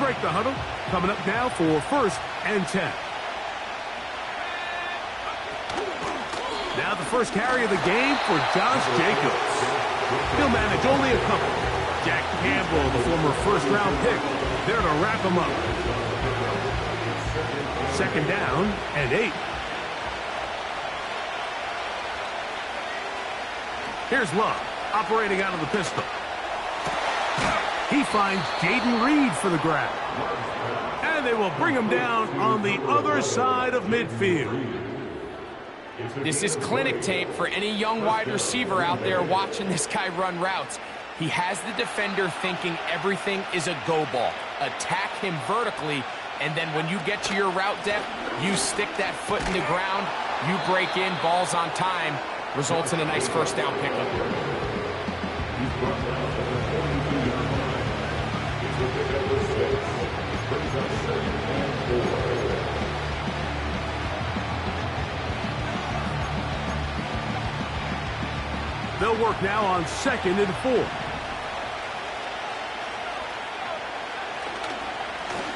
break the huddle. Coming up now for 1st and 10. Now the first carry of the game for Josh Jacobs. He'll manage only a couple. Jack Campbell, the former first-round pick, there to wrap him up. 2nd down and 8. Here's Love, operating out of the pistol. He finds Jaden Reed for the grab. And they will bring him down on the other side of midfield. This is clinic tape for any young wide receiver out there watching this guy run routes. He has the defender thinking everything is a go ball. Attack him vertically, and then when you get to your route depth, you stick that foot in the ground, you break in, balls on time, results in a nice 1st down pickup. They'll work now on 2nd and 4.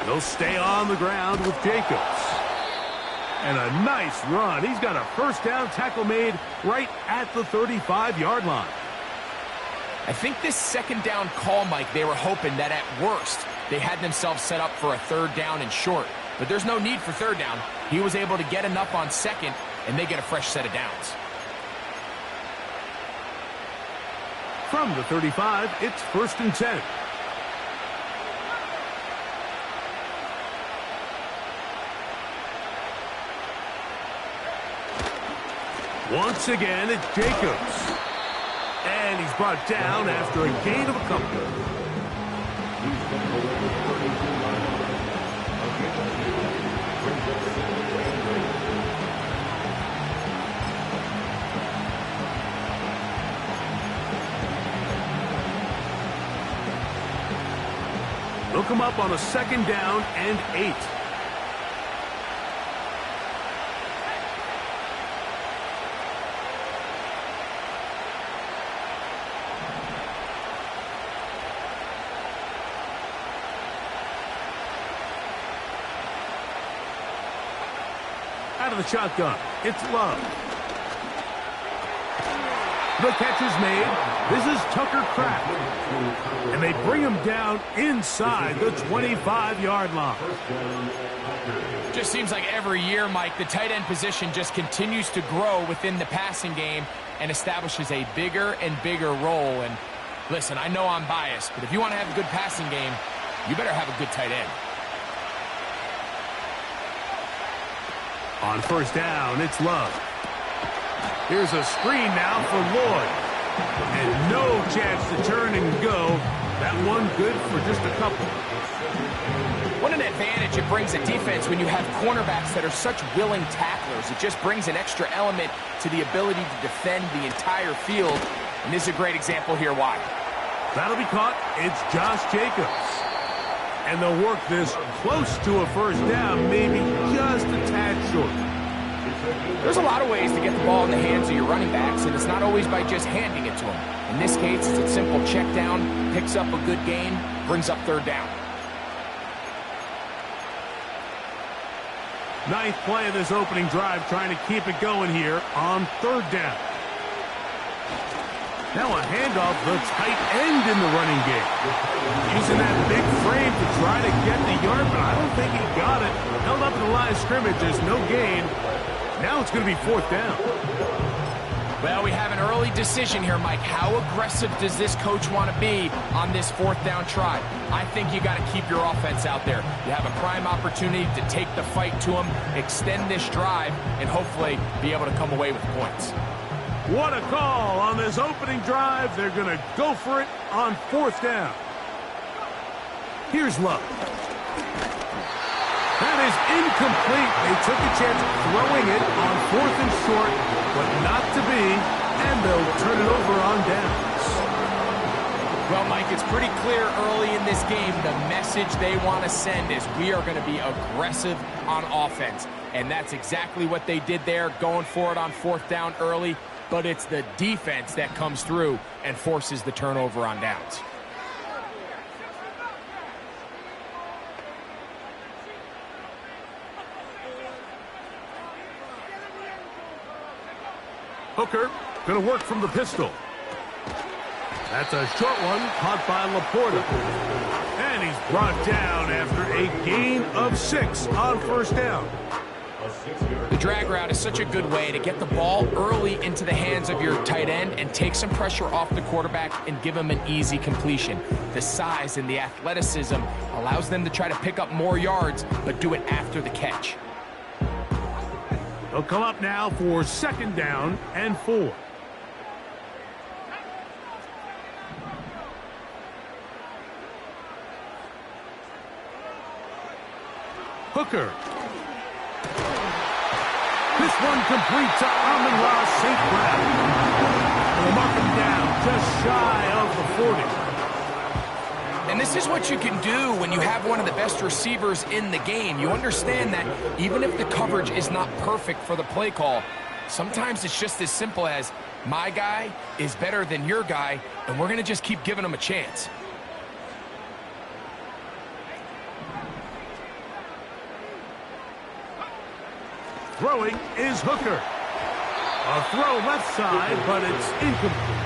They'll stay on the ground with Jacobs. And a nice run. He's got a 1st down tackle made right at the 35-yard line. I think this 2nd down call, Mike, they were hoping that at worst they had themselves set up for a 3rd down and short. But there's no need for 3rd down. He was able to get enough on 2nd, and they get a fresh set of downs. From the 35, it's 1st and 10. Once again, it's Jacobs. And he's brought down after a gain of a couple. They'll come up on a 2nd down and 8. Out of the shotgun, it's Love. The catch is made. This is Tucker Kraft. And they bring him down inside the 25-yard line. Just seems like every year, Mike, the tight end position just continues to grow within the passing game and establishes a bigger and bigger role. And listen, I know I'm biased, but if you want to have a good passing game, you better have a good tight end. On 1st down, it's Love. Here's a screen now for Lloyd. And no chance to turn and go. That one good for just a couple. What an advantage it brings a defense when you have cornerbacks that are such willing tacklers. It just brings an extra element to the ability to defend the entire field. And this is a great example here why. That'll be caught. It's Josh Jacobs. And they'll work this close to a 1st down, maybe just a tad short. There's a lot of ways to get the ball in the hands of your running backs, and it's not always by just handing it to them. In this case, it's a simple check down, picks up a good gain, brings up 3rd down. 9th play of this opening drive, trying to keep it going here on 3rd down. Now a handoff, the tight end in the running game. Using that big frame to try to get the yard, but I don't think he got it. Held up in the line of scrimmage, there's no gain. Now it's going to be 4th down. Well, we have an early decision here, Mike. How aggressive does this coach want to be on this 4th down try? I think you got to keep your offense out there. You have a prime opportunity to take the fight to them, extend this drive, and hopefully be able to come away with points. What a call on this opening drive. They're going to go for it on 4th down. Here's Love. That is incomplete. They took a chance throwing it on 4th and short, but not to be, and they'll turn it over on downs. Well, Mike, it's pretty clear early in this game the message they want to send is we are going to be aggressive on offense. And that's exactly what they did there, going for it on 4th down early. But it's the defense that comes through and forces the turnover on downs. Hooker going to work from the pistol. That's a short one caught by Laporta. And he's brought down after a gain of 6 on first down. The drag route is such a good way to get the ball early into the hands of your tight end and take some pressure off the quarterback and give him an easy completion. The size and the athleticism allows them to try to pick up more yards, but do it after the catch. They'll come up now for 2nd down and 4. Hooker. This one complete to Amon-Ra St. Brown. They'll mark him down just shy of the 40. And this is what you can do when you have one of the best receivers in the game. You understand that even if the coverage is not perfect for the play call, sometimes it's just as simple as my guy is better than your guy, and we're going to just keep giving him a chance. Throwing is Hooker. A throw left side, but it's incomplete.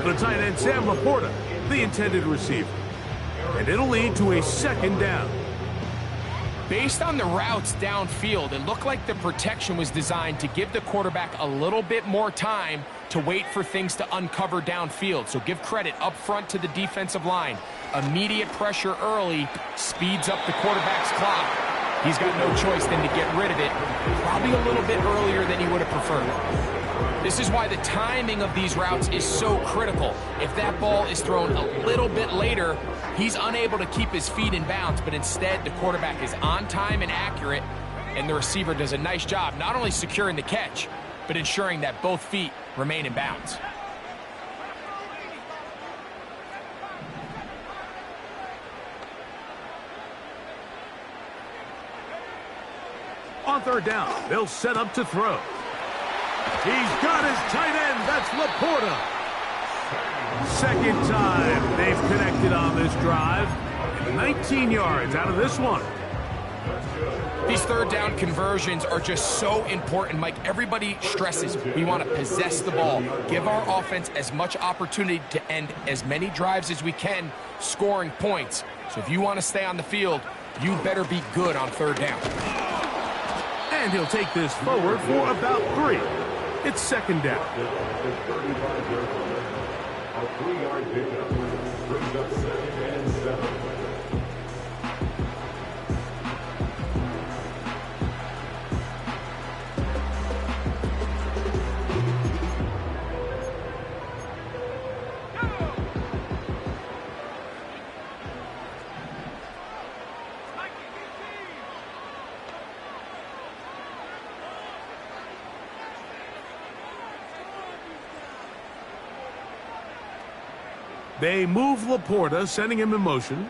The tight end, Sam Laporta, the intended receiver. And it'll lead to a 2nd down. Based on the routes downfield, it looked like the protection was designed to give the quarterback a little bit more time to wait for things to uncover downfield. So give credit up front to the defensive line. Immediate pressure early speeds up the quarterback's clock. He's got no choice than to get rid of it, probably a little bit earlier than he would have preferred. This is why the timing of these routes is so critical. If that ball is thrown a little bit later, he's unable to keep his feet in bounds, but instead the quarterback is on time and accurate, and the receiver does a nice job not only securing the catch, but ensuring that both feet remain in bounds. On 3rd down, they'll set up to throw. He's got his tight end. That's Laporta. 2nd time they've connected on this drive. 19 yards out of this one. These 3rd down conversions are just so important, Mike. Everybody stresses we want to possess the ball, give our offense as much opportunity to end as many drives as we can, scoring points. So if you want to stay on the field, you better be good on 3rd down. And he'll take this forward for about 3. It's 2nd down. A 3-yard pickup brings up 2nd and 7. They move Laporta, sending him in motion.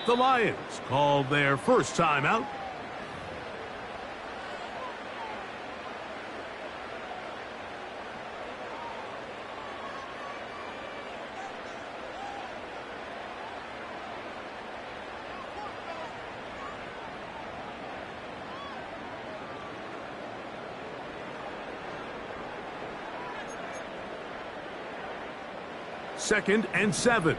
The Lions called their first timeout. Second and 7.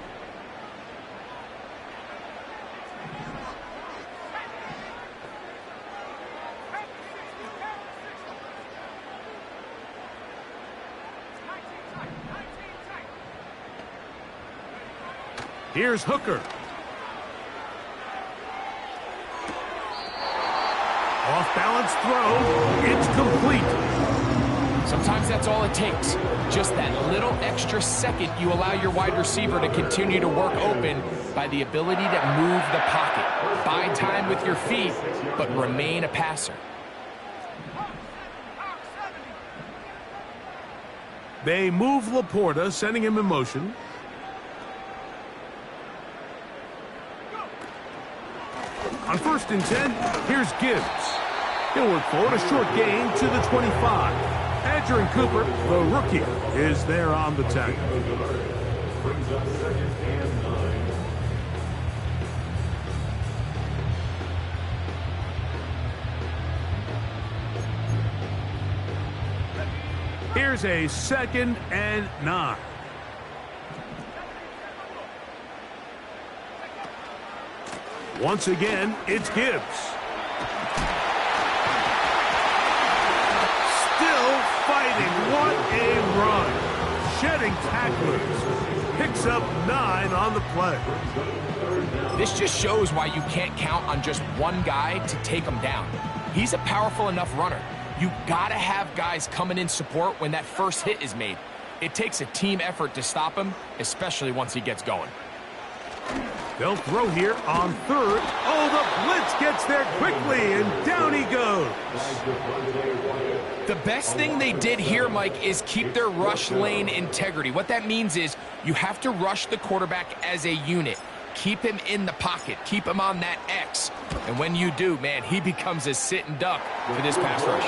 Here's Hooker. Off-balance throw. It's complete. Sometimes that's all it takes. Just that little extra second you allow your wide receiver to continue to work open by the ability to move the pocket. Buy time with your feet, but remain a passer. They move Laporta, sending him in motion. On 1st and 10, here's Gibbs. He'll work forward, a short gain to the 25. Adrian Cooper, the rookie, is there on the tackle. Brings up 2nd and 9. Here's a 2nd and 9. Once again, it's Gibbs. Still fighting. What a run. Shedding tacklers. Picks up 9 on the play. This just shows why you can't count on just one guy to take him down. He's a powerful enough runner. You gotta have guys coming in support when that first hit is made. It takes a team effort to stop him, especially once he gets going. They'll throw here on 3rd. Oh, the blitz gets there quickly, and down he goes. The best thing they did here, Mike, is keep their rush lane integrity. What that means is you have to rush the quarterback as a unit. Keep him in the pocket. Keep him on that X. And when you do, man, he becomes a sitting duck for this pass rush.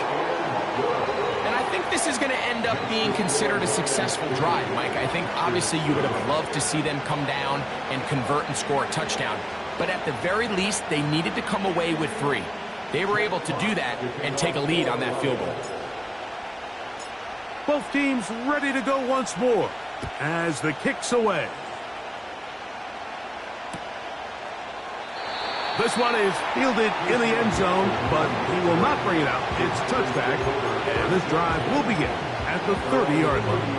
And I think this is going to end up being considered a successful drive, Mike. I think obviously you would have loved to see them come down and convert and score a touchdown. But at the very least, they needed to come away with 3. They were able to do that and take a lead on that field goal. Both teams ready to go once more as the kick's away. This one is fielded in the end zone, but he will not bring it out. It's touchback, and this drive will begin at the 30-yard line.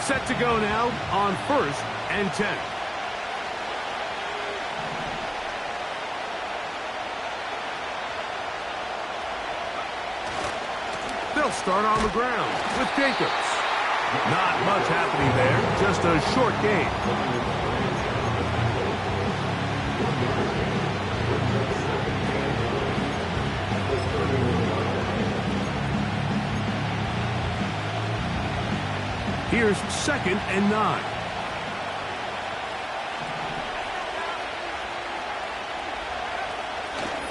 Set to go now on 1st and 10. They'll start on the ground with Jacobs. Not much happening there, just a short gain. Here's 2nd and 9.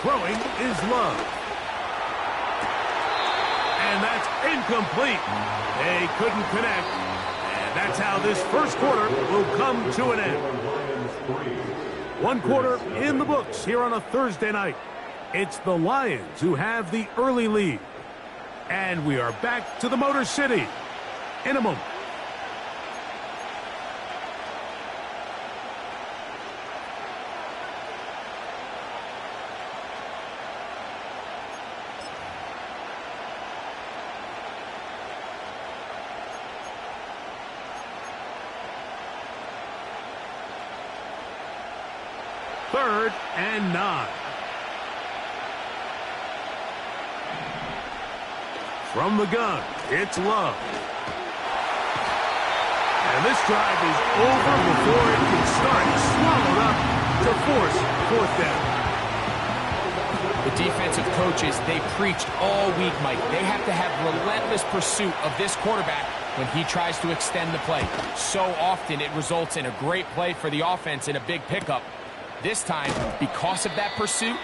Throwing is Love. And that's incomplete. They couldn't connect. And that's how this first quarter will come to an end. 1 quarter in the books here on a Thursday night. It's the Lions who have the early lead. And we are back to the Motor City in a moment. Third and 9. From the gun, it's Love. And this drive is over before it can start. Swallowed up to force 4th down. The defensive coaches, they preached all week, Mike. They have to have relentless pursuit of this quarterback when he tries to extend the play. So often it results in a great play for the offense and a big pickup. This time, because of that pursuit,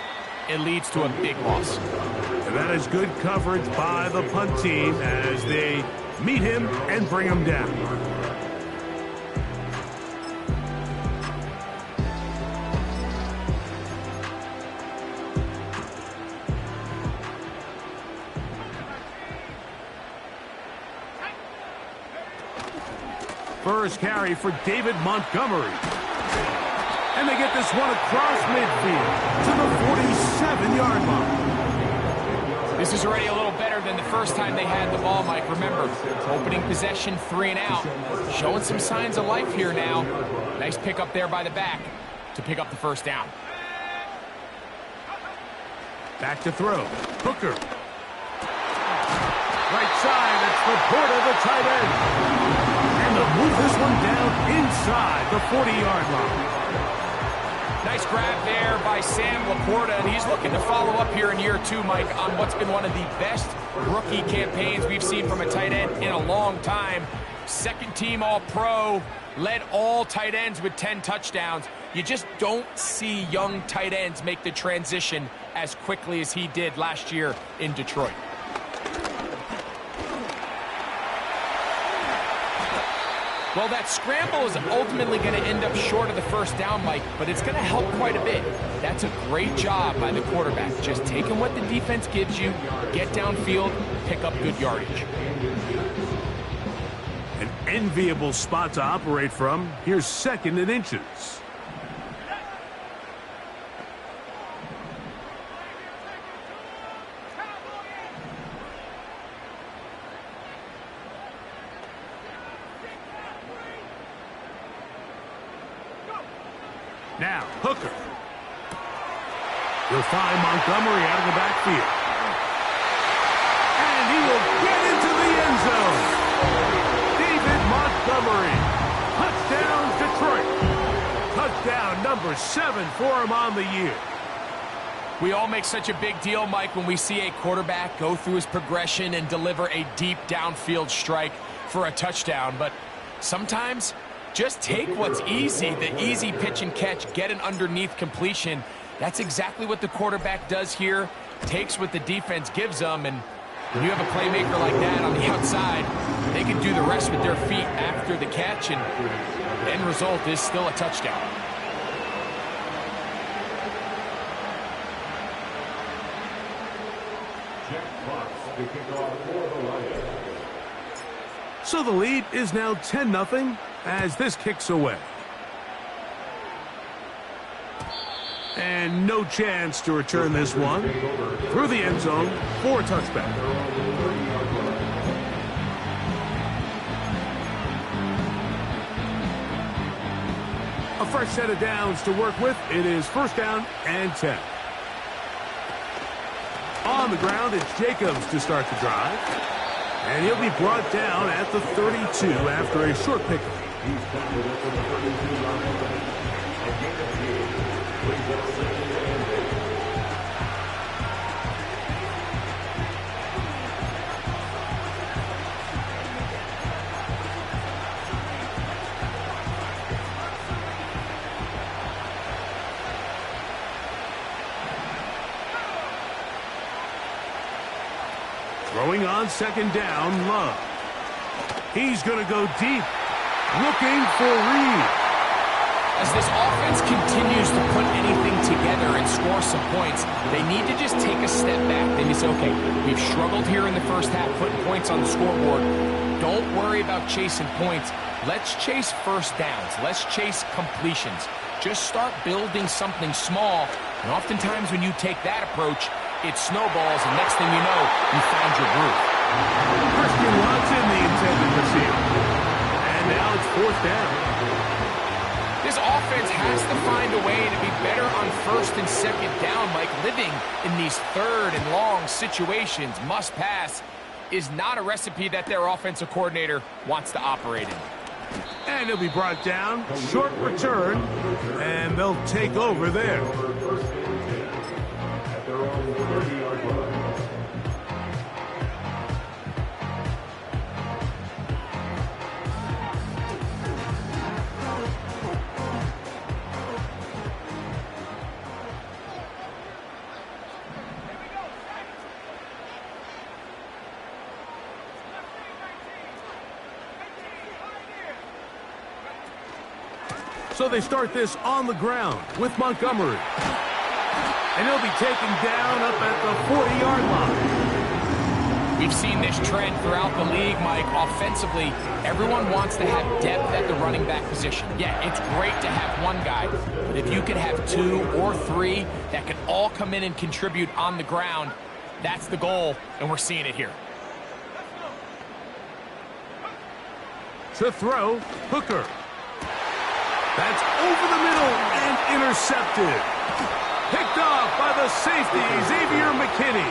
it leads to a big loss. And that is good coverage by the punt team as they meet him and bring him down. First carry for David Montgomery. And they get this one across midfield to the 47-yard line. This is already a little better than the first time they had the ball, Mike. Remember, opening possession, 3 and out. Showing some signs of life here now. Nice pickup there by the back to pick up the first down. Back to throw. Hooker. Right side, it's Laporta, the tight end. And they'll move this one down inside the 40-yard line. Nice grab there by Sam Laporta, and he's looking to follow up here in year 2, Mike, on what's been one of the best rookie campaigns we've seen from a tight end in a long time. Second-team All-Pro, led all tight ends with 10 touchdowns. You just don't see young tight ends make the transition as quickly as he did last year in Detroit. Well, that scramble is ultimately going to end up short of the first down, Mike, but it's going to help quite a bit. That's a great job by the quarterback. Just taking what the defense gives you, get downfield, pick up good yardage. An enviable spot to operate from. Here's 2nd and inches. Now, Hooker. He'll find Montgomery out of the backfield. And he will get into the end zone. David Montgomery. Touchdown, Detroit. Touchdown number 7 for him on the year. We all make such a big deal, Mike, when we see a quarterback go through his progression and deliver a deep downfield strike for a touchdown. But sometimes, just take what's easy, the easy pitch and catch, get an underneath completion. That's exactly what the quarterback does here. Takes what the defense gives them, and when you have a playmaker like that on the outside, they can do the rest with their feet after the catch, and the end result is still a touchdown. So the lead is now 10-0 as this kicks away. And no chance to return this one. Through the end zone for a touchback. A fresh set of downs to work with. It is 1st down and 10. On the ground, it's Jacobs to start the drive. And he'll be brought down at the 32 after a short pickup. Throwing on 2nd down, Love. He's going to go deep, looking for Reed. As this offense continues to put anything together and score some points, they need to just take a step back. They need to say, okay, we've struggled here in the first half, putting points on the scoreboard. Don't worry about chasing points. Let's chase first downs. Let's chase completions. Just start building something small, and oftentimes when you take that approach, it snowballs, and next thing you know, you find your groove. Christian Watson, the intended receiver. And now it's 4th down. This offense has to find a way to be better on 1st and 2nd down, Mike. Living in these 3rd and long situations, must pass, is not a recipe that their offensive coordinator wants to operate in. And he'll be brought down. Short return. And they'll take over there. At their own 30-yard line. So they start this on the ground with Montgomery. And he'll be taken down up at the 40-yard line. We've seen this trend throughout the league, Mike. Offensively, everyone wants to have depth at the running back position. Yeah, it's great to have one guy, but if you could have 2 or 3 that can all come in and contribute on the ground, that's the goal, and we're seeing it here. To throw, Hooker. That's over the middle and intercepted. Picked off by the safety, Xavier McKinney.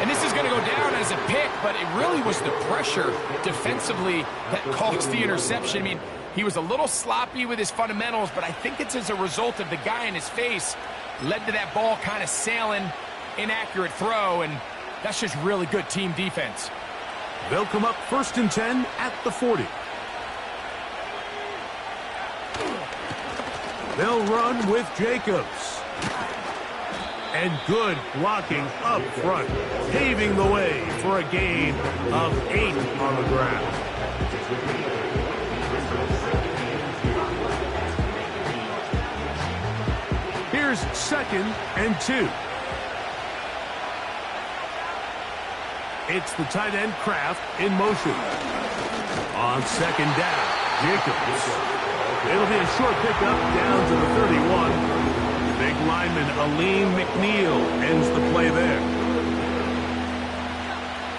And this is going to go down as a pick, but it really was the pressure defensively that caused the interception. I mean, he was a little sloppy with his fundamentals, but I think it's as a result of the guy in his face led to that ball kind of sailing, inaccurate throw, and that's just really good team defense. They'll come up 1st and 10 at the 40. They'll run with Jacobs. And good blocking up front, paving the way for a gain of 8 on the ground. Here's 2nd and 2. It's the tight end Kraft in motion. On 2nd down, Jacobs. It'll be a short pickup down to the 31. Big lineman Aleem McNeil ends the play there.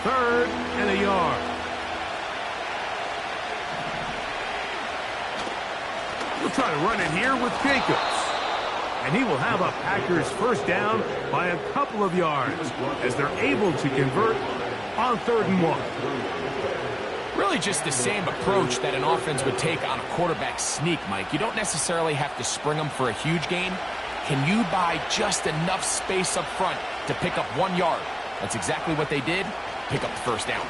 3rd and a yard. We'll try to run it here with Jacobs. And he will have a Packers first down by a couple of yards as they're able to convert on 3rd and 1. Really just the same approach that an offense would take on a quarterback sneak, Mike. You don't necessarily have to spring them for a huge gain. Can you buy just enough space up front to pick up 1 yard? That's exactly what they did. Pick up the first down.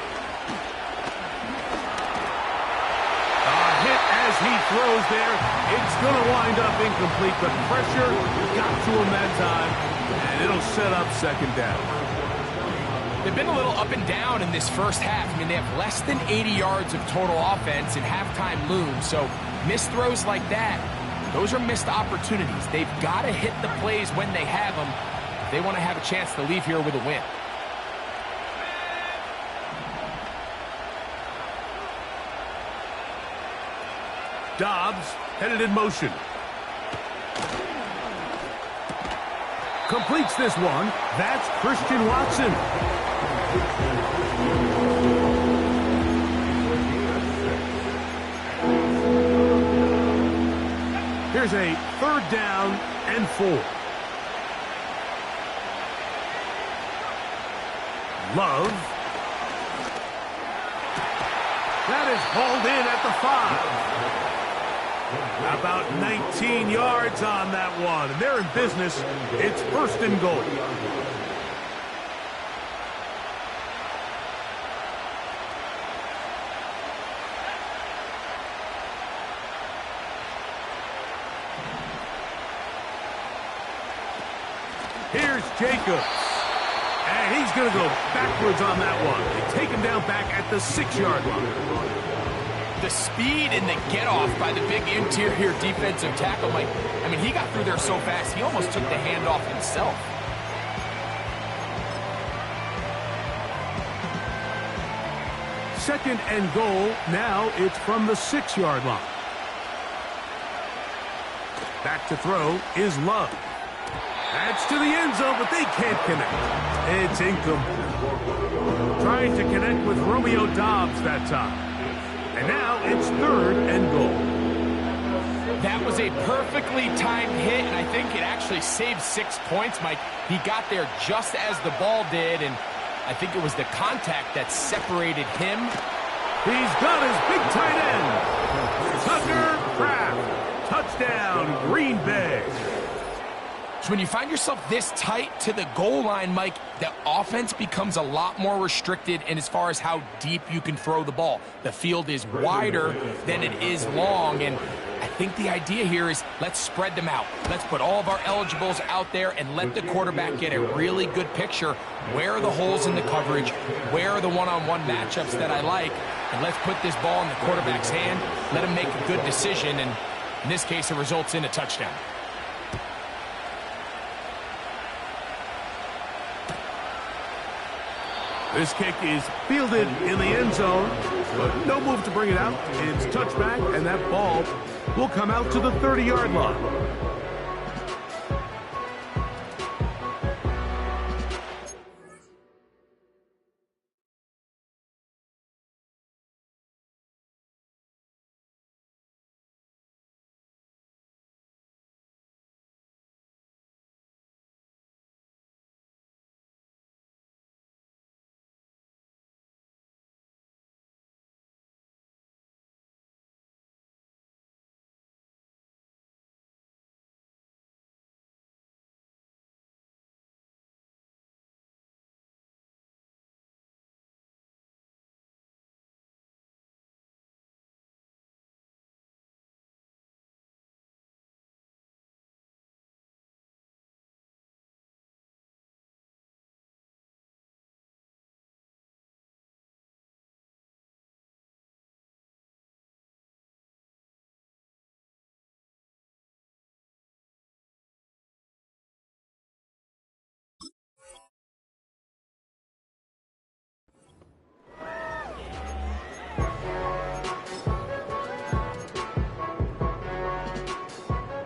Hit as he throws there. It's going to wind up incomplete, but pressure got to him that time, and it'll set up 2nd down. They've been a little up and down in this first half. I mean, they have less than 80 yards of total offense and halftime looms, so missed throws like that, those are missed opportunities. They've got to hit the plays when they have them if they want to have a chance to leave here with a win. Dobbs headed in motion. Completes this one. That's Christian Watson. Here's a 3rd down and 4. Love. That is hauled in at the 5. About 19 yards on that one. And they're in business. It's 1st and goal. Here's Jacobs. And he's going to go backwards on that one. They take him down back at the 6-yard line. The speed and the get-off by the big interior defensive tackle, Mike. I mean, he got through there so fast, he almost took the handoff himself. Second and goal. Now it's from the 6-yard line. Back to throw is Love. That's to the end zone, but they can't connect. It's incomplete. Trying to connect with Romeo Dobbs that time. And now it's 3rd and goal. That was a perfectly timed hit, and I think it actually saved 6 points, Mike. He got there just as the ball did, and I think it was the contact that separated him. He's got his big tight end. Tucker Kraft. Touchdown, Green Bay. So when you find yourself this tight to the goal line, Mike, the offense becomes a lot more restricted in as far as how deep you can throw the ball. The field is wider than it is long, and I think the idea here is let's spread them out. Let's put all of our eligibles out there and let the quarterback get a really good picture. Where are the holes in the coverage? Where are the one-on-one matchups that I like? And let's put this ball in the quarterback's hand. Let him make a good decision, and in this case, it results in a touchdown. This kick is fielded in the end zone, but no move to bring it out. It's touchback, and that ball will come out to the 30-yard line.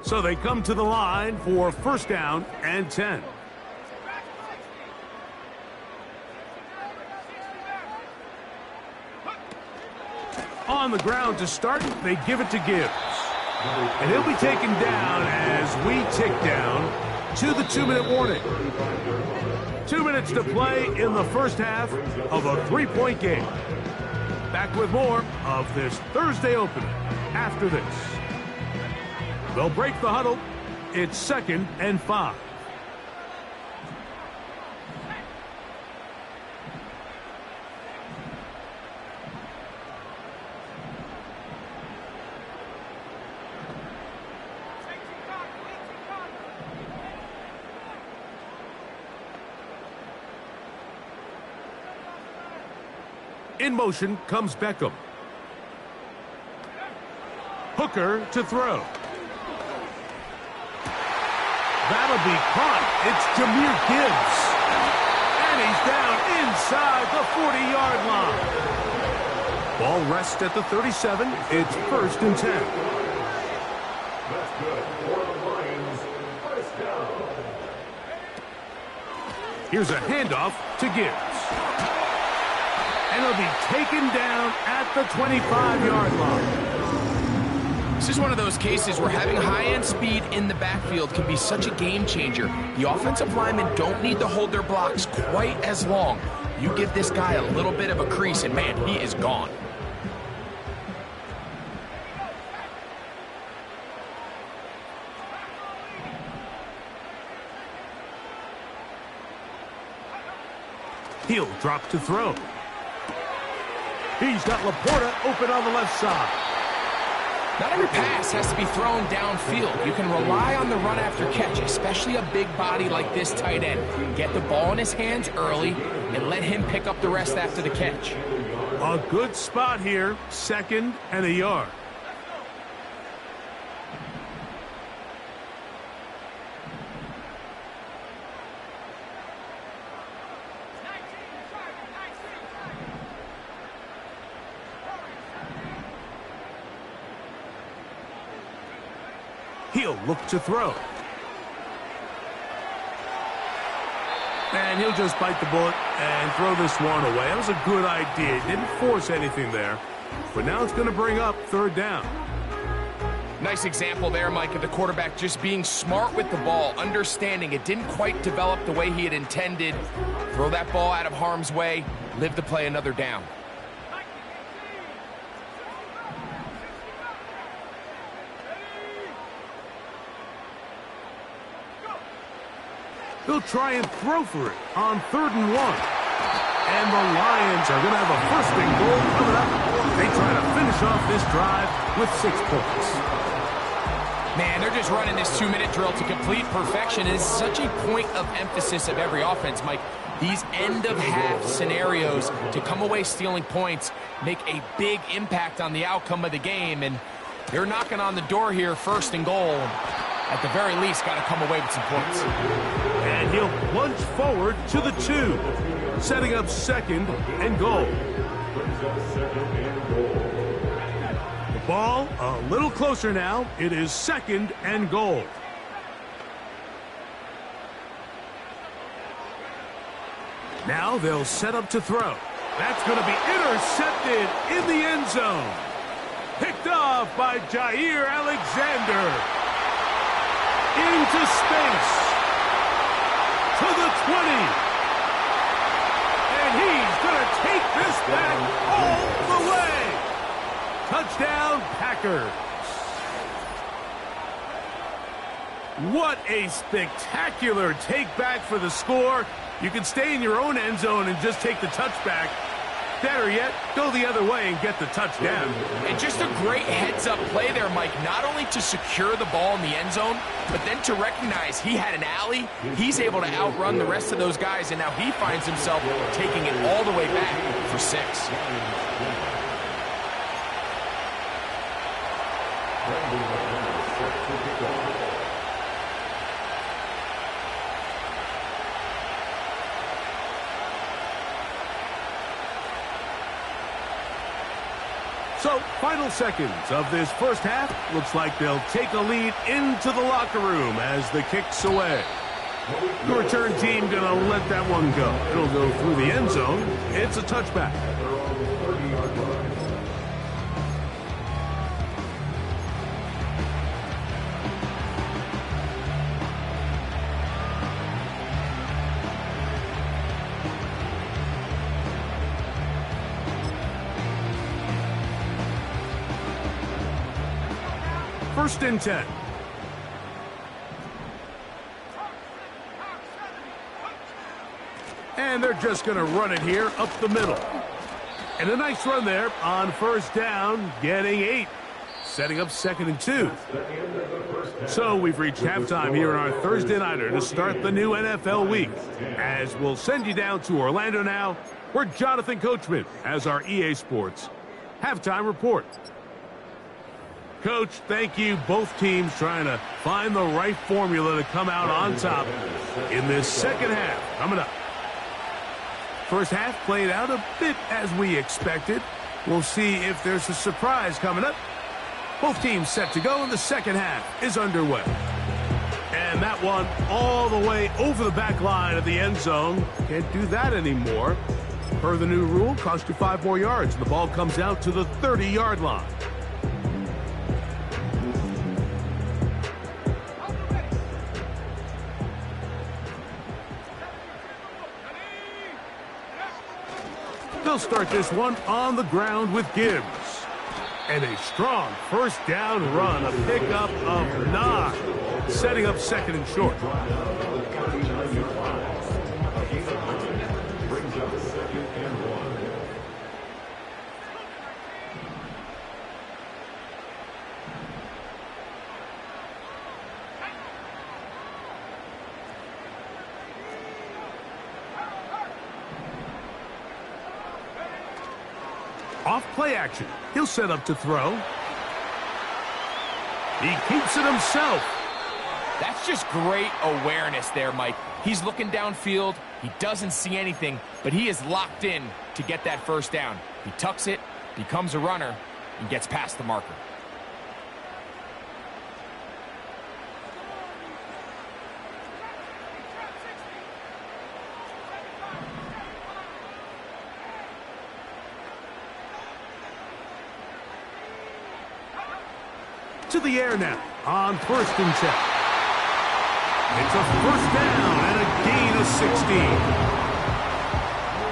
So they come to the line for first down and 10. On the ground to start, they give it to Gibbs. And he'll be taken down as we tick down to the 2-minute warning. 2 minutes to play in the first half of a 3-point game. Back with more of this Thursday opener after this. They'll break the huddle. It's 2nd and 5. In motion comes Beckham. Hooker to throw. That'll be caught. It's Jahmyr Gibbs. And he's down inside the 40-yard line. Ball rests at the 37. It's 1st and 10. That's good for the Lions. First down. Here's a handoff to Gibbs. And he'll be taken down at the 25-yard line. This is one of those cases where having high-end speed in the backfield can be such a game changer. The offensive linemen don't need to hold their blocks quite as long. You give this guy a little bit of a crease, and man, he is gone. He'll drop to throw. He's got Laporta open on the left side. Not every pass has to be thrown downfield. You can rely on the run after catch, especially a big body like this tight end. Get the ball in his hands early and let him pick up the rest after the catch. A good spot here, 2nd and a yard. He'll look to throw. And he'll just bite the bullet and throw this one away. That was a good idea. Didn't force anything there. But now it's going to bring up 3rd down. Nice example there, Mike, of the quarterback just being smart with the ball, understanding it didn't quite develop the way he had intended. Throw that ball out of harm's way, live to play another down. They'll try and throw for it on 3rd and 1. And the Lions are going to have a 1st and goal coming up. They try to finish off this drive with 6 points. Man, they're just running this 2-minute drill to complete perfection. It's such a point of emphasis of every offense, Mike. These end-of-half scenarios to come away stealing points make a big impact on the outcome of the game. And they're knocking on the door here, 1st and goal. At the very least, got to come away with some points. And he'll plunge forward to the 2, setting up 2nd and goal. The ball a little closer now. It is 2nd and goal. Now they'll set up to throw. That's going to be intercepted in the end zone. Picked off by Jair Alexander. Into space. To the 20. And he's going to take this back all the way. Touchdown, Packers. What a spectacular take back for the score. You can stay in your own end zone and just take the touchback. Better yet, go the other way and get the touchdown. And just a great heads-up play there, Mike. Not only to secure the ball in the end zone, but then to recognize he had an alley. He's able to outrun the rest of those guys, and now he finds himself taking it all the way back for 6. So, final seconds of this first half. Looks like they'll take a lead into the locker room as the kick's away. The return team going to let that one go. It'll go through the end zone. It's a touchback. First and 10. And they're just going to run it here up the middle. And a nice run there on first down, getting 8. Setting up 2nd and 2. So we've reached halftime here in our Thursday Nighter to start the new NFL week. As we'll send you down to Orlando now, where Jonathan Coachman has our EA Sports halftime report. Coach, thank you. Both teams trying to find the right formula to come out on top in this second half. Coming up. First half played out a bit as we expected. We'll see if there's a surprise coming up. Both teams set to go, and the second half is underway. And that one all the way over the back line of the end zone. Can't do that anymore. Per the new rule, cost you 5 more yards. The ball comes out to the 30-yard line. They'll start this one on the ground with Gibbs. And a strong first down run, a pickup of 9, setting up 2nd and short. Off play action. He'll set up to throw. He keeps it himself. That's just great awareness there, Mike. He's looking downfield. He doesn't see anything, but he is locked in to get that first down. He tucks it, becomes a runner, and gets past the marker. To the air now on 1st and 10. It's a first down and a gain of 16.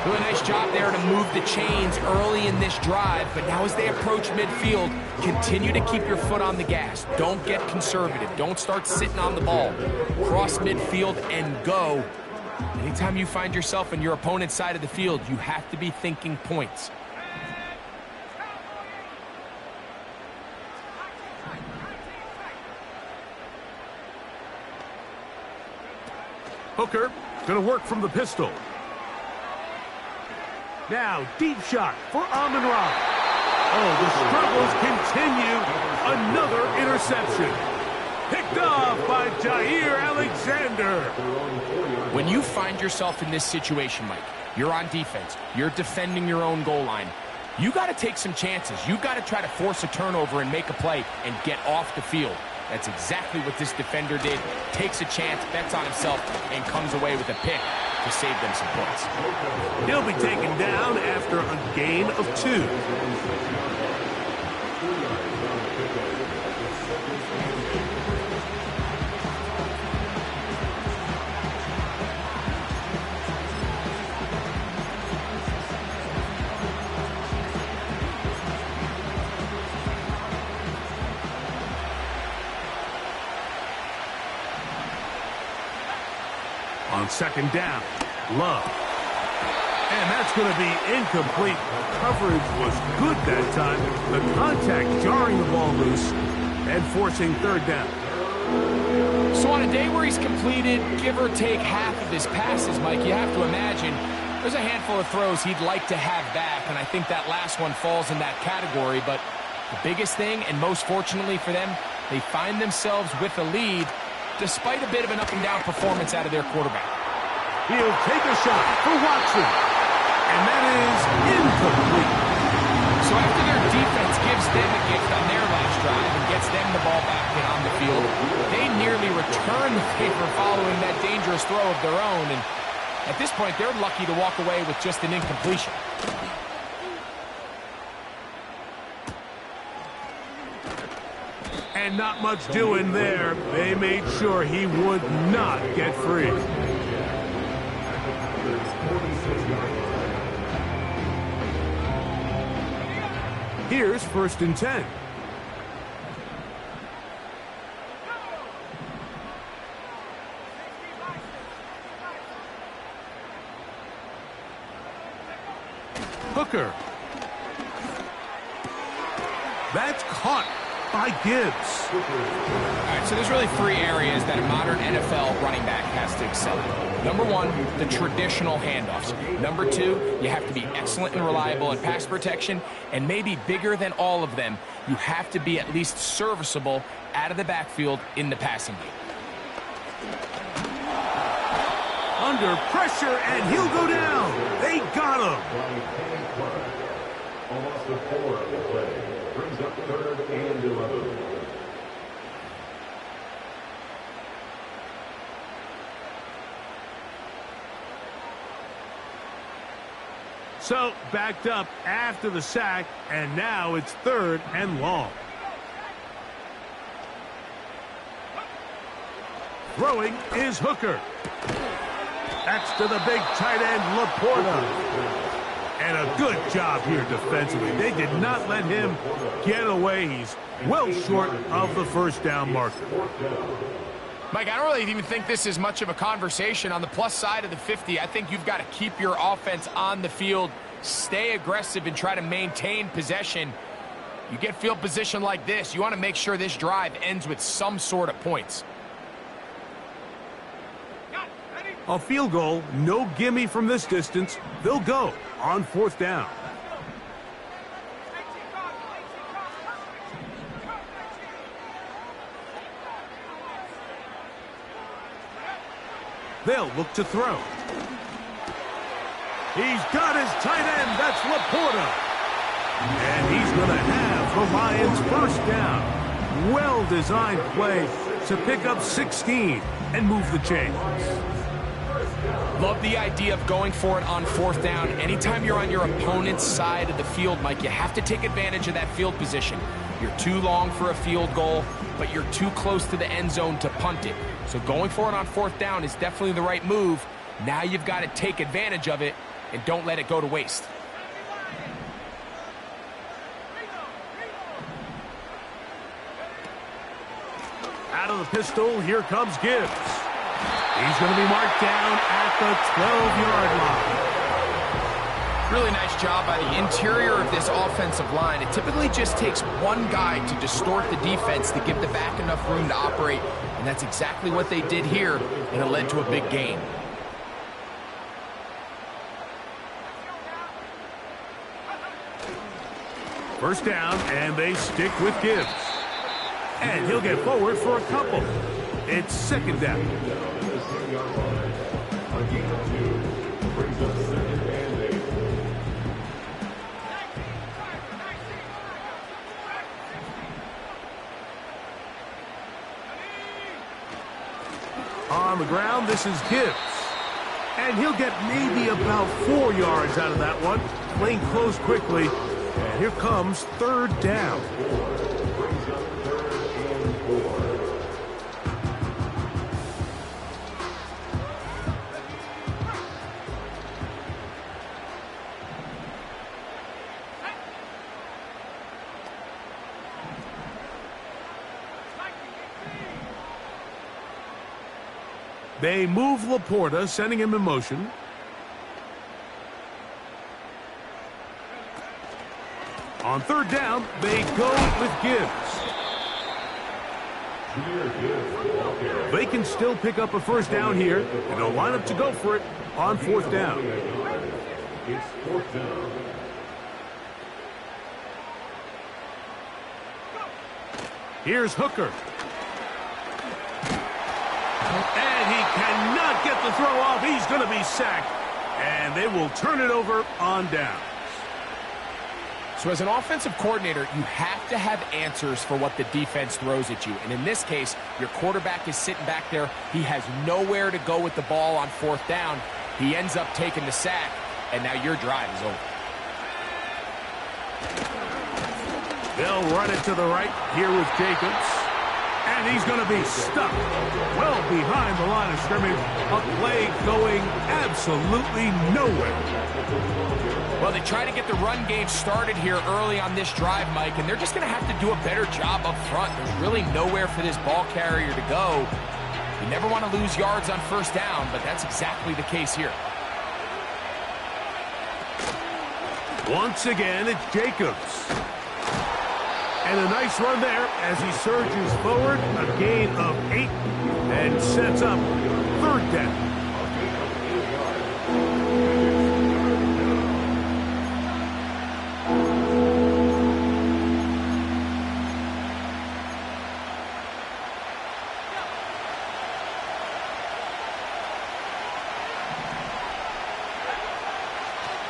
Really nice job there to move the chains early in this drive, but now as they approach midfield, continue to keep your foot on the gas. Don't get conservative. Don't start sitting on the ball. Cross midfield and go. Anytime you find yourself in your opponent's side of the field, you have to be thinking points. Hooker going to work from the pistol. Now, deep shot for Amon-Ra. Oh, the struggles continue. Another interception. Picked off by Jair Alexander. When you find yourself in this situation, Mike, you're on defense. You're defending your own goal line. You got to take some chances. You got to try to force a turnover and make a play and get off the field. That's exactly what this defender did. Takes a chance, bets on himself, and comes away with a pick to save them some points. He'll be taken down after a gain of 2. On 2nd down, Love. And that's going to be incomplete. Coverage was good that time. The contact jarring the ball loose and forcing 3rd down. So on a day where he's completed, give or take half of his passes, Mike, you have to imagine there's a handful of throws he'd like to have back, and I think that last one falls in that category. But the biggest thing, and most fortunately for them, they find themselves with a lead despite a bit of an up-and-down performance out of their quarterback. He'll take a shot for Watson. And that is incomplete. So after their defense gives them a gift on their last drive and gets them the ball back and on the field, they nearly return the favor following that dangerous throw of their own. And at this point, they're lucky to walk away with just an incompletion. And not much doing there. They made sure he would not get free. Here's 1st and 10. Hooker. That's caught by Gibbs. All right, so there's really 3 areas that a modern NFL running back has to excel in. Number 1, the traditional handoffs. Number 2, you have to be excellent and reliable in pass protection, and maybe bigger than all of them, you have to be at least serviceable out of the backfield in the passing game. Under pressure, and he'll go down. They got him. Almost a 4 of the play. Brings up 3rd and 11. So, backed up after the sack, and now it's 3rd and long. Throwing is Hooker. That's to the big tight end, Laporta. And a good job here defensively. They did not let him get away. He's well short of the 1st down marker. Mike, I don't really even think this is much of a conversation. On the plus side of the 50, I think you've got to keep your offense on the field, stay aggressive, and try to maintain possession. You get field position like this, you want to make sure this drive ends with some sort of points. A field goal, no gimme from this distance. They'll go on 4th down. They'll look to throw. He's got his tight end. That's Laporta. And he's going to have the Lions 1st down. Well-designed play to pick up 16 and move the chains. Love the idea of going for it on 4th down. Anytime you're on your opponent's side of the field, Mike, you have to take advantage of that field position. You're too long for a field goal, but you're too close to the end zone to punt it. So going for it on 4th down is definitely the right move. Now you've got to take advantage of it and don't let it go to waste. Out of the pistol, here comes Gibbs. He's going to be marked down at the 12-yard line. Really nice job by the interior of this offensive line. It typically just takes one guy to distort the defense to give the back enough room to operate, and that's exactly what they did here, and it led to a big gain. First down, and they stick with Gibbs. And he'll get forward for a couple. It's 2nd down. On the ground, this is Gibbs. And he'll get maybe about 4 yards out of that one. Playing close quickly. And here comes 3rd down. They move Laporta, sending him in motion. On 3rd down, they go with Gibbs. They can still pick up a 1st down here, and they'll line up to go for it on 4th down. It's 4th down. Here's Hooker. And he cannot get the throw off. He's going to be sacked. And they will turn it over on downs. So as an offensive coordinator, you have to have answers for what the defense throws at you. And in this case, your quarterback is sitting back there. He has nowhere to go with the ball on 4th down. He ends up taking the sack, and now your drive is over. They'll run it to the right here with Jacobs. And he's going to be stuck well behind the line of scrimmage. A play going absolutely nowhere. Well, they try to get the run game started here early on this drive, Mike, and they're just going to have to do a better job up front. There's really nowhere for this ball carrier to go. You never want to lose yards on 1st down, but that's exactly the case here. Once again, it's Jacobs. And a nice run there as he surges forward, a gain of 8, and sets up 3rd down.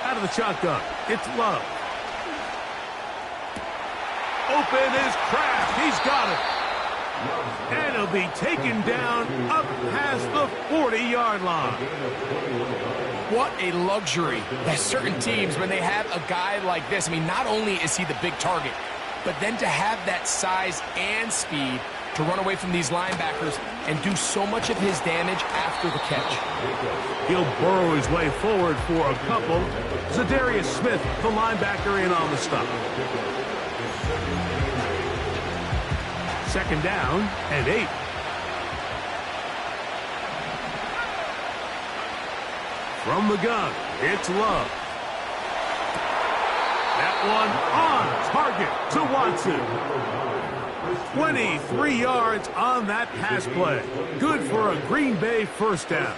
Out of the shotgun, it's Love. Open is Kraft. He's got it. And he'll be taken down up past the 40-yard line. What a luxury that certain teams, when they have a guy like this, I mean, not only is he the big target, but then to have that size and speed to run away from these linebackers and do so much of his damage after the catch. He'll burrow his way forward for a couple. Zadarius Smith, the linebacker, in on the stop. 2nd down and 8. From the gun, it's Love. That one on target to Watson. 23 yards on that pass play. Good for a Green Bay 1st down.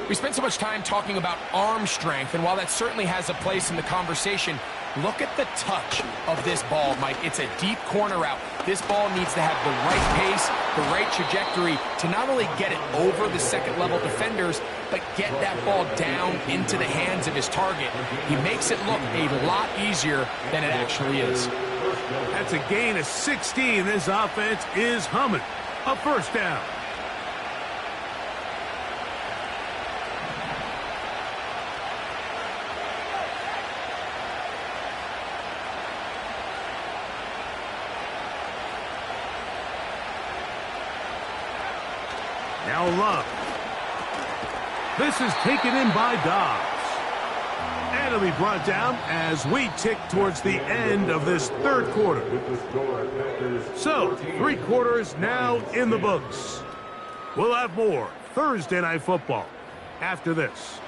We spent so much time talking about arm strength, and while that certainly has a place in the conversation, look at the touch of this ball, Mike. It's a deep corner route. This ball needs to have the right pace, the right trajectory to not only get it over the 2nd-level defenders, but get that ball down into the hands of his target. He makes it look a lot easier than it actually is. That's a gain of 16. This offense is humming. A 1st down. Now Love. This is taken in by Dobbs. And it'll be brought down as we tick towards the end of this 3rd quarter. So, 3 quarters now in the books. We'll have more Thursday Night Football after this.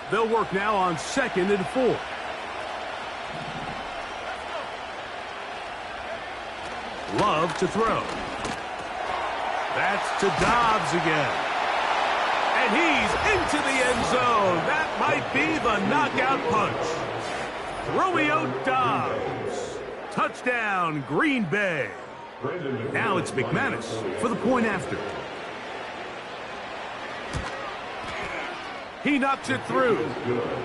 They'll work now on 2nd and 4. Love to throw. That's to Dobbs again. And he's into the end zone. That might be the knockout punch. Romeo Dobbs. Touchdown, Green Bay. Now it's McManus for the point after. He knocks it through.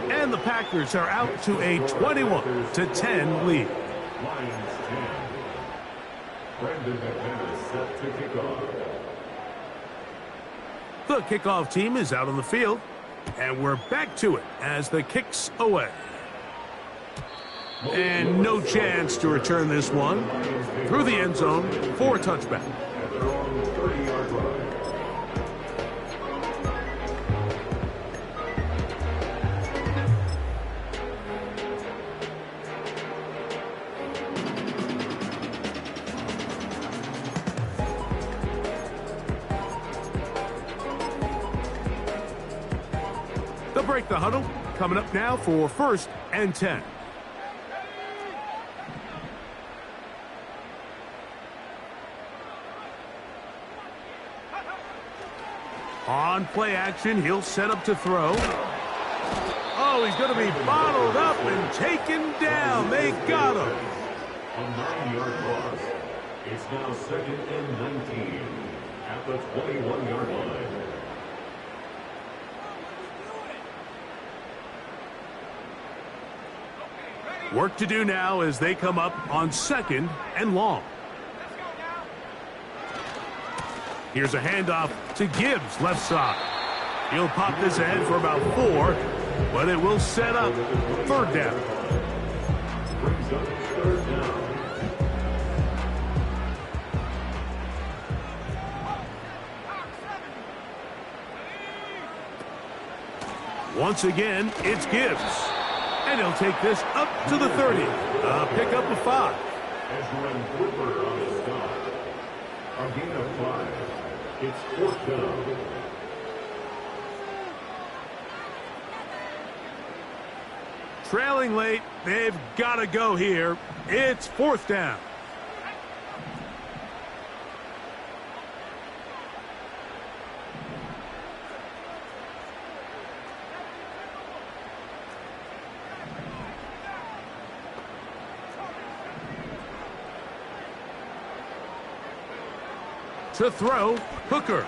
And the Packers are out to a 21-10 lead. The kickoff team is out on the field. And we're back to it as the kick's away. And no chance to return this one through the end zone for a touchback. They'll break the huddle. Coming up now for 1st and 10. On play action, he'll set up to throw. Oh, he's going to be bottled up and taken down. They got him. A 9-yard loss. It's now 2nd and 19 at the 21-yard line. Work to do now as they come up on 2nd and long. Here's a handoff to Gibbs, left side. He'll pop this ahead for about 4, but it will set up 3rd down. Brings up 3rd down. Once again, it's Gibbs. And he'll take this up to the 30. Pick up a 5. Ezra Whipper on the stop. A gain of 5. It's 4th down. Trailing late, they've got to go here. It's 4th down. To throw, Hooker.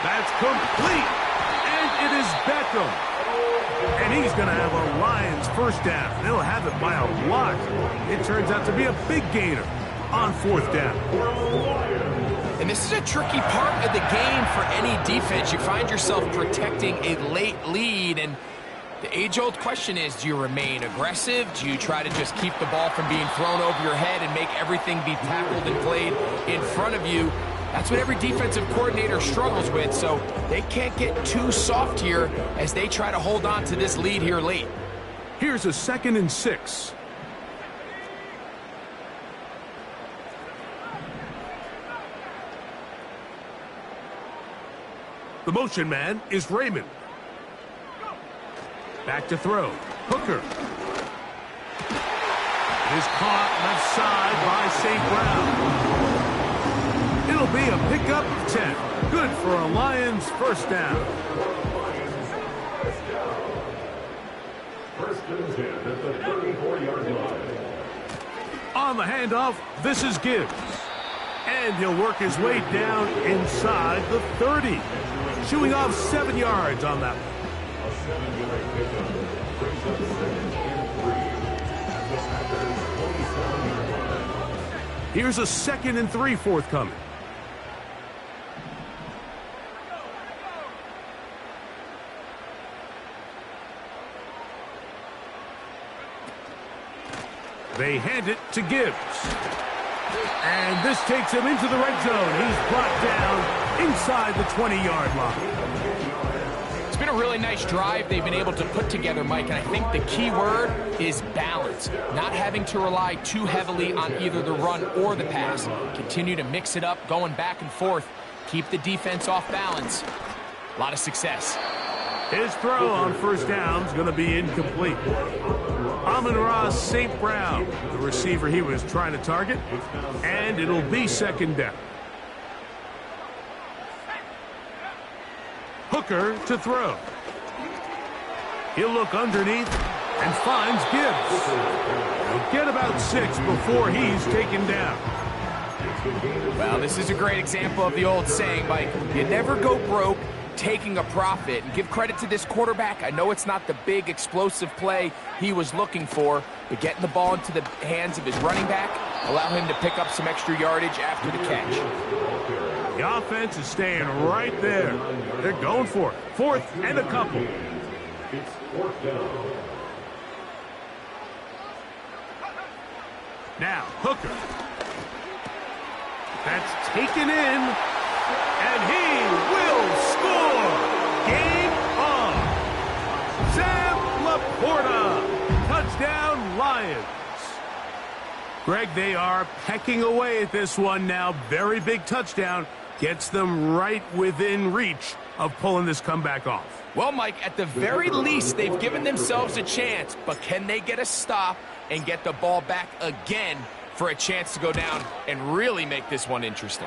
That's complete, and it is Beckham. And he's going to have a Lions 1st down. They'll have it by a lot. It turns out to be a big gainer on 4th down. And this is a tricky part of the game for any defense. You find yourself protecting a late lead, and the age-old question is, do you remain aggressive? Do you try to just keep the ball from being thrown over your head and make everything be tackled and played in front of you? That's what every defensive coordinator struggles with, so they can't get too soft here as they try to hold on to this lead here late. Here's a 2nd and 6. The motion man is Raymond. Back to throw. Hooker. It is caught left side by St. Brown. It'll be a pickup of 10. Good for a Lions 1st down. 1st and 10 at the 34-yard line. On the handoff, this is Gibbs. And he'll work his way down inside the 30. Shooing off 7 yards on that one. A 7-yard pickup brings up 2nd and 3 at the Packers' 27-yard line. Here's a 2nd and 3 forthcoming. They hand it to Gibbs. And this takes him into the red zone. He's brought down inside the 20-yard line. It's been a really nice drive they've been able to put together, Mike, and I think the key word is balance. Not having to rely too heavily on either the run or the pass. Continue to mix it up, going back and forth. Keep the defense off balance. A lot of success. His throw on 1st down is going to be incomplete. Amon-Ra St. Brown, the receiver he was trying to target, and it'll be 2nd down. Hooker to throw. He'll look underneath and finds Gibbs. He'll get about 6 before he's taken down. Well, this is a great example of the old saying, Mike, you never go broke taking a profit. And give credit to this quarterback. I know it's not the big explosive play he was looking for, but getting the ball into the hands of his running back, allow him to pick up some extra yardage after the catch. The offense is staying right there. They're going for it. 4th and a couple. It's 4th down. Now, Hooker. That's taken in, and he will score. Game on. Sam Laporta. Touchdown, Lions. Greg, they are pecking away at this one now. Very big touchdown. Gets them right within reach of pulling this comeback off. Well, Mike, at the very least, they've given themselves a chance, but can they get a stop and get the ball back again for a chance to go down and really make this one interesting?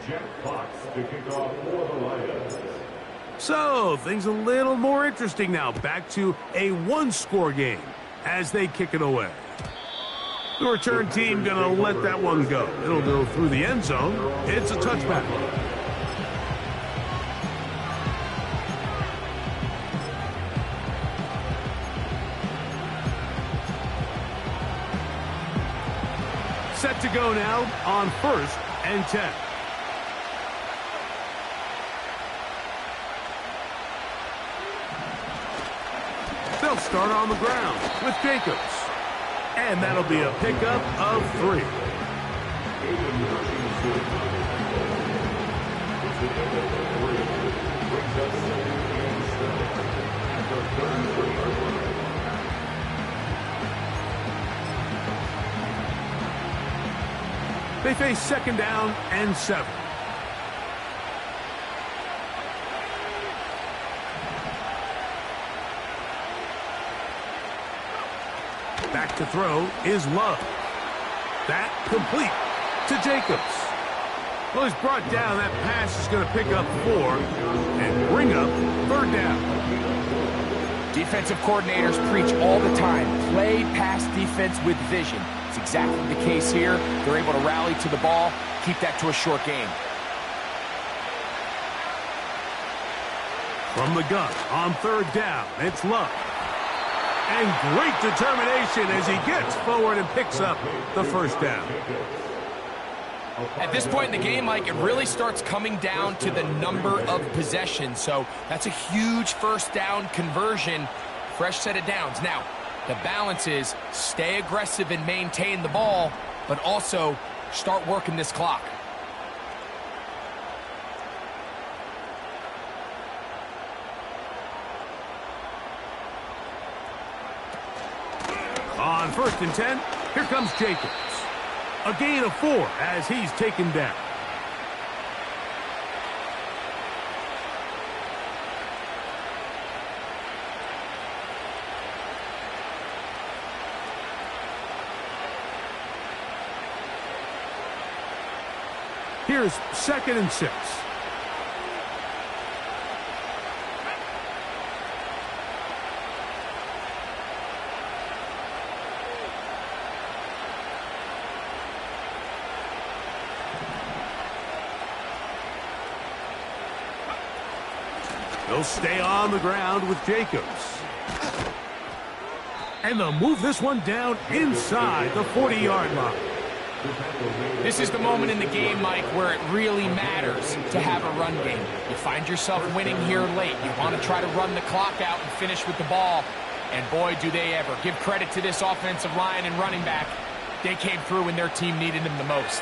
Jack Fox to kick off for the Lions. So, things a little more interesting now. Back to a one-score game as they kick it away. The return team going to let that one go. It'll go through the end zone. It's a touchback. Set to go now on 1st and 10. They'll start on the ground with Jacobs. And that'll be a pickup of 3. They face 2nd down and 7. Back to throw is Love. That complete to Jacobs. Well, he's brought down. That pass is going to pick up 4 and bring up 3rd down. Defensive coordinators preach all the time. Play pass defense with vision. It's exactly the case here. They're able to rally to the ball, keep that to a short game. From the gun on 3rd down, it's Love. And great determination as he gets forward and picks up the 1st down. At this point in the game, Mike, it really starts coming down to the number of possessions. So that's a huge 1st down conversion. Fresh set of downs. Now, the balance is stay aggressive and maintain the ball, but also start working this clock. On 1st and 10, here comes Jacobs. A gain of 4 as he's taken down. Here's 2nd and 6. They'll stay on the ground with Jacobs. And they'll move this one down inside the 40-yard line. This is the moment in the game, Mike, where it really matters to have a run game. You find yourself winning here late. You want to try to run the clock out and finish with the ball. And boy, do they ever. Give credit to this offensive line and running back. They came through when their team needed them the most.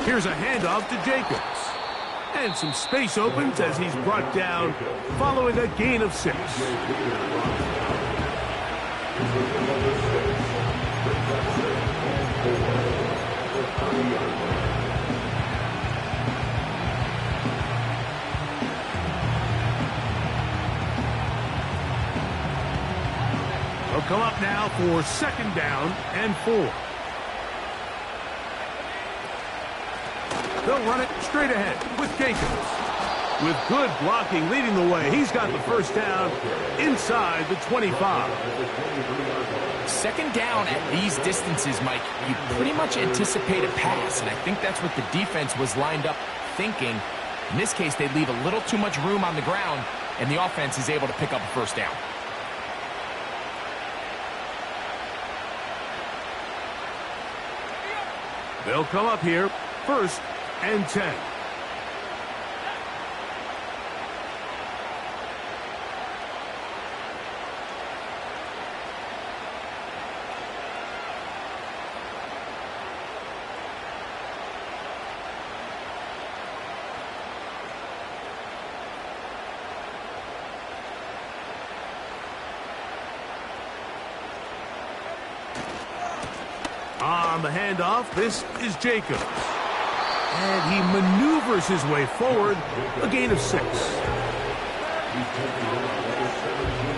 Here's a handoff to Jacobs. And some space opens as he's brought down following a gain of 6. They'll come up now for 2nd down and 4. They'll run it straight ahead with Jacobs. With good blocking leading the way, he's got the 1st down inside the 25. 2nd down at these distances, Mike, you pretty much anticipate a pass, and I think that's what the defense was lined up thinking. In this case, they leave a little too much room on the ground, and the offense is able to pick up a 1st down. They'll come up here, 1st and 10. On the handoff, this is Jacobs. And he maneuvers his way forward, a gain of 6. He's taking on number 17.